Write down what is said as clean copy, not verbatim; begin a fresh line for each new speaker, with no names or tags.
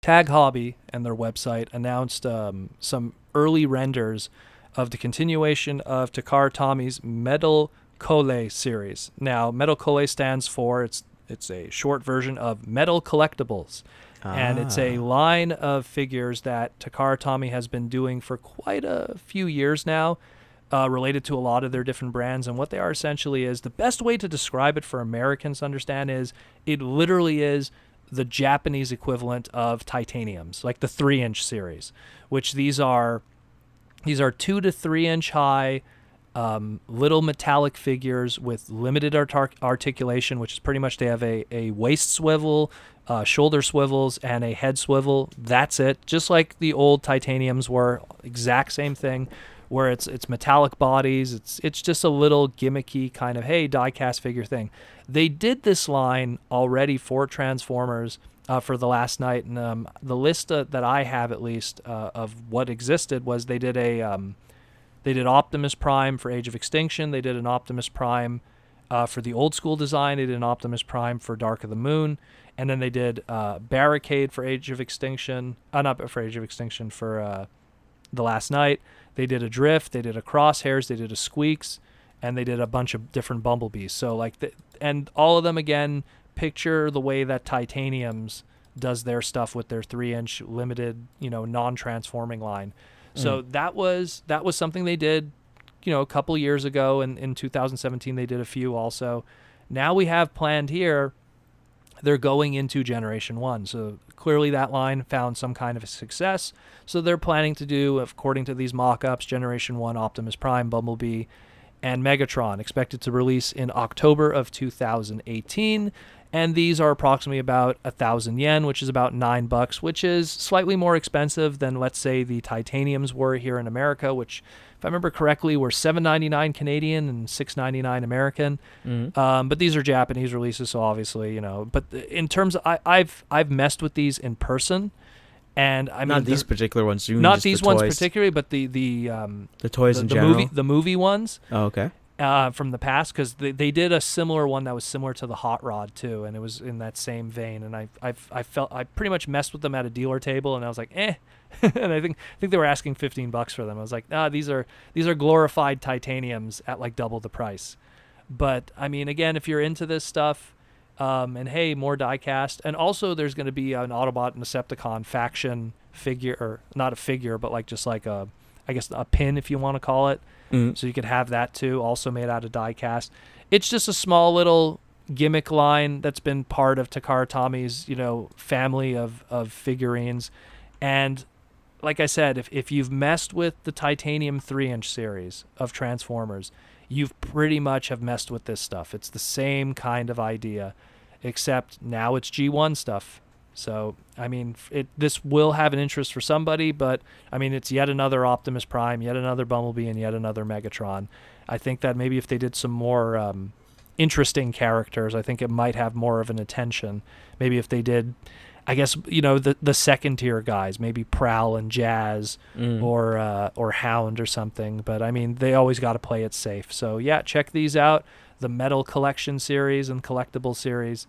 Tag Hobby and their website announced some early renders of the continuation of Takara-Tomy's MetaColle series. Now, MetaColle stands for it's a short version of Metal Collectibles. And it's a line of figures that Takara-Tomy has been doing for quite a few years now, related to a lot of their different brands. And what they are essentially is, the best way to describe it for Americans to understand is, it literally is the Japanese equivalent of titaniums, like the 3-inch series, which these are 2 to 3 inch high little metallic figures with limited articulation, which is pretty much they have a waist swivel, shoulder swivels, and a head swivel. That's it. Just like the old titaniums were, exact same thing, where it's metallic bodies. It's just a little gimmicky kind of, hey, die-cast figure thing. They did this line already for Transformers for the last night, and the list that I have, at least, of what existed was they did Optimus Prime for Age of Extinction. They did an Optimus Prime for the old school design. They did an Optimus Prime for Dark of the Moon. And then they did Barricade for Age of Extinction. Not for Age of Extinction, for The Last Night. They did a Drift. They did a Crosshairs. They did a Squeaks. And they did a bunch of different Bumblebees. So, and all of them, again, picture the way that Titaniums does their stuff with their 3-inch limited, non-transforming line. So that was something they did, a couple years ago, and in 2017 they did a few also. Now we have planned here, they're going into Generation 1. So clearly that line found some kind of a success. So they're planning to do, according to these mock-ups, Generation 1 Optimus Prime, Bumblebee, and Megatron, expected to release in October of 2018. And these are approximately about 1,000 yen, which is about $9, which is slightly more expensive than, let's say, the titaniums were here in America, which, if I remember correctly, were $7.99 Canadian and $6.99 American. But these are Japanese releases, so obviously, But in terms of, I've messed with these in person, and I mean,
not these particular ones.
Not these ones particularly, but the
toys in general.
The movie ones.
Oh, okay.
From the past, because they did a similar one that was similar to the Hot Rod too, and it was in that same vein. And I felt I pretty much messed with them at a dealer table, and I was like, and I think they were asking $15 for them. I was like, these are glorified titaniums at like double the price. But I mean, again, if you're into this stuff, and hey, more die-cast, and also there's going to be an Autobot and Decepticon faction figure, or not a figure, but like just like a pin, if you want to call it. So you could have that too, also made out of die-cast. It's just a small little gimmick line that's been part of Takara-Tomy's, family of figurines. And like I said, if you've messed with the titanium 3-inch series of Transformers, you've pretty much have messed with this stuff. It's the same kind of idea, except now it's G1 stuff. So, I mean, this will have an interest for somebody, but, I mean, it's yet another Optimus Prime, yet another Bumblebee, and yet another Megatron. I think that maybe if they did some more interesting characters, I think it might have more of an attention. Maybe if they did, I guess, the second-tier guys, maybe Prowl and Jazz or Hound or something. But, I mean, they always got to play it safe. So, yeah, check these out. The Metal Collection series and Collectible series.